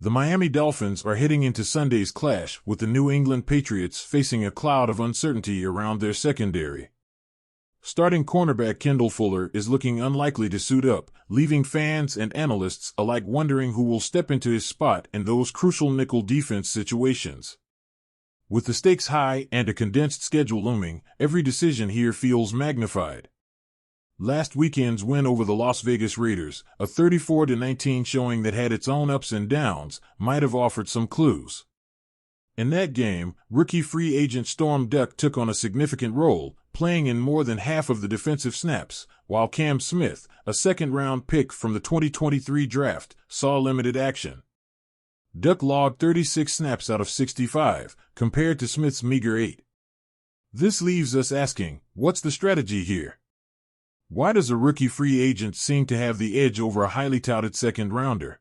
The Miami Dolphins are heading into Sunday's clash with the New England Patriots facing a cloud of uncertainty around their secondary. Starting cornerback Kendall Fuller is looking unlikely to suit up, leaving fans and analysts alike wondering who will step into his spot in those crucial nickel defense situations. With the stakes high and a condensed schedule looming, every decision here feels magnified. Last weekend's win over the Las Vegas Raiders, a 34-19 showing that had its own ups and downs, might have offered some clues. In that game, rookie free agent Storm Duck took on a significant role, playing in more than half of the defensive snaps, while Cam Smith, a second-round pick from the 2023 draft, saw limited action. Duck logged 36 snaps out of 65, compared to Smith's meager 8. This leaves us asking, what's the strategy here? Why does a rookie free agent seem to have the edge over a highly touted second-rounder?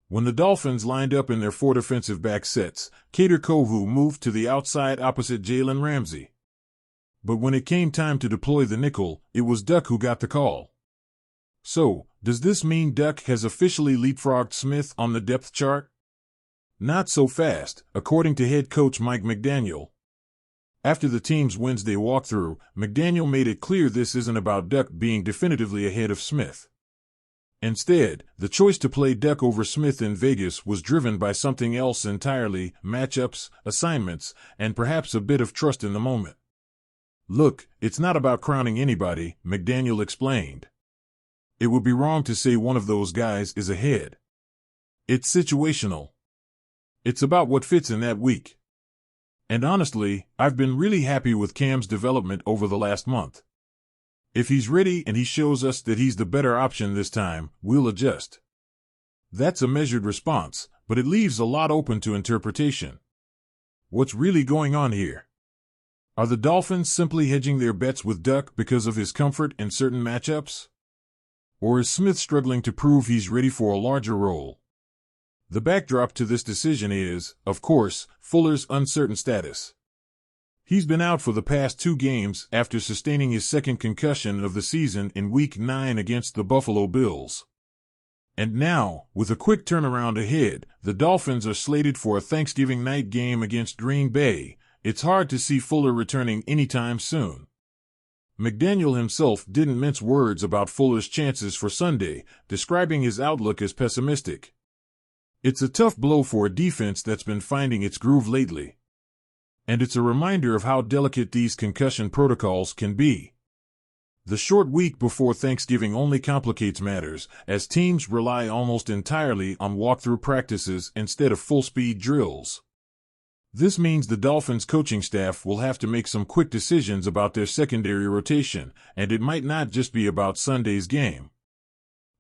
When the Dolphins lined up in their 4 defensive back sets, Kader Kohou moved to the outside opposite Jalen Ramsey. But when it came time to deploy the nickel, it was Duck who got the call. So, does this mean Duck has officially leapfrogged Smith on the depth chart? Not so fast, according to head coach Mike Mcdaniel. After the team's Wednesday walkthrough, Mcdaniel made it clear this isn't about Duck being definitively ahead of Smith. Instead, the choice to play Duck over Smith in Vegas was driven by something else entirely: matchups, assignments, and perhaps a bit of trust in the moment. Look, it's not about crowning anybody, Mcdaniel explained. It would be wrong to say one of those guys is ahead. It's situational. It's about what fits in that week. And honestly, I've been really happy with Cam's development over the last month. If he's ready and he shows us that he's the better option this time, we'll adjust. That's a measured response, but it leaves a lot open to interpretation. What's really going on here? Are the Dolphins simply hedging their bets with Duck because of his comfort in certain matchups? Or is Smith struggling to prove he's ready for a larger role? The backdrop to this decision is, of course, Fuller's uncertain status. He's been out for the past 2 games after sustaining his second concussion of the season in Week 9 against the Buffalo Bills. And now, with a quick turnaround ahead, the Dolphins are slated for a Thanksgiving night game against Green Bay. It's hard to see Fuller returning anytime soon. McDaniel himself didn't mince words about Fuller's chances for Sunday, describing his outlook as pessimistic. It's a tough blow for a defense that's been finding its groove lately. And it's a reminder of how delicate these concussion protocols can be. The short week before Thanksgiving only complicates matters, as teams rely almost entirely on walkthrough practices instead of full-speed drills. This means the Dolphins coaching staff will have to make some quick decisions about their secondary rotation, and it might not just be about Sunday's game.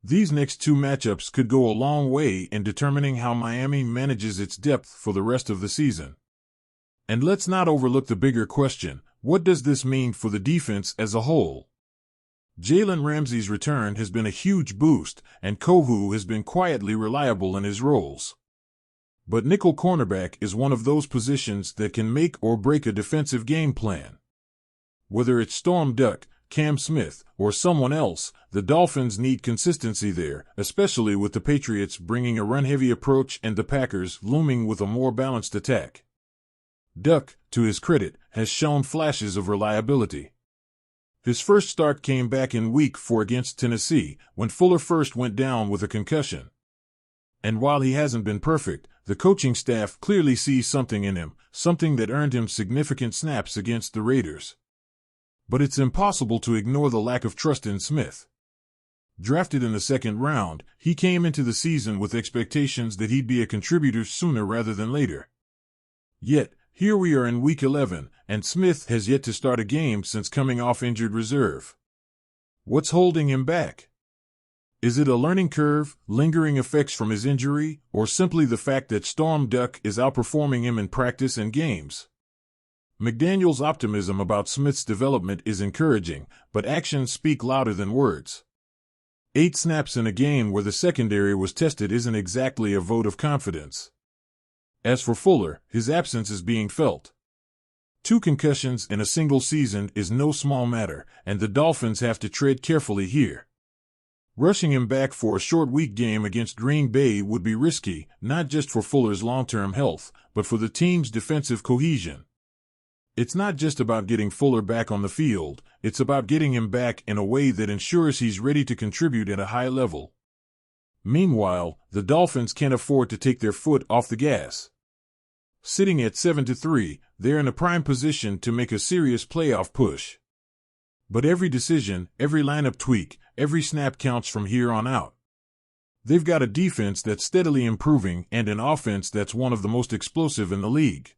These next 2 matchups could go a long way in determining how Miami manages its depth for the rest of the season. And let's not overlook the bigger question: what does this mean for the defense as a whole? Jalen Ramsey's return has been a huge boost, and Kohou has been quietly reliable in his roles. But nickel cornerback is one of those positions that can make or break a defensive game plan. Whether it's Storm Duck, Cam Smith, or someone else, the Dolphins need consistency there, especially with the Patriots bringing a run-heavy approach and the Packers looming with a more balanced attack. Duck, to his credit, has shown flashes of reliability. His first start came back in Week 4 against Tennessee, when Fuller first went down with a concussion. And while he hasn't been perfect, the coaching staff clearly sees something in him, something that earned him significant snaps against the Raiders. But it's impossible to ignore the lack of trust in Smith. Drafted in the 2nd round, he came into the season with expectations that he'd be a contributor sooner rather than later. Yet, here we are in Week 11, and Smith has yet to start a game since coming off injured reserve. What's holding him back? Is it a learning curve, lingering effects from his injury, or simply the fact that Storm Duck is outperforming him in practice and games? McDaniel's optimism about Smith's development is encouraging, but actions speak louder than words. 8 snaps in a game where the secondary was tested isn't exactly a vote of confidence. As for Fuller, his absence is being felt. 2 concussions in a single season is no small matter, and the Dolphins have to tread carefully here. Rushing him back for a short week game against Green Bay would be risky, not just for Fuller's long-term health, but for the team's defensive cohesion. It's not just about getting Fuller back on the field, it's about getting him back in a way that ensures he's ready to contribute at a high level. Meanwhile, the Dolphins can't afford to take their foot off the gas. Sitting at 7-3, they're in a prime position to make a serious playoff push. But every decision, every lineup tweak, every snap counts from here on out. They've got a defense that's steadily improving and an offense that's one of the most explosive in the league.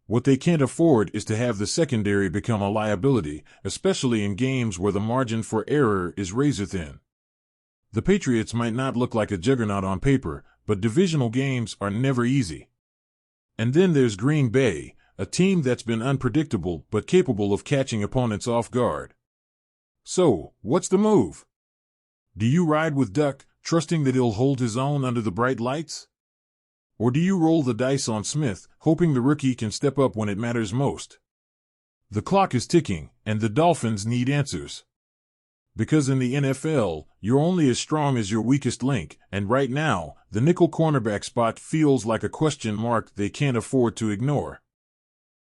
What they can't afford is to have the secondary become a liability, especially in games where the margin for error is razor-thin. The Patriots might not look like a juggernaut on paper, but divisional games are never easy. And then there's Green Bay, a team that's been unpredictable but capable of catching opponents off guard. So, what's the move? Do you ride with Duck, trusting that he'll hold his own under the bright lights? Or do you roll the dice on Smith, hoping the rookie can step up when it matters most? The clock is ticking, and the Dolphins need answers. Because in the NFL, you're only as strong as your weakest link, and right now, the nickel cornerback spot feels like a question mark they can't afford to ignore.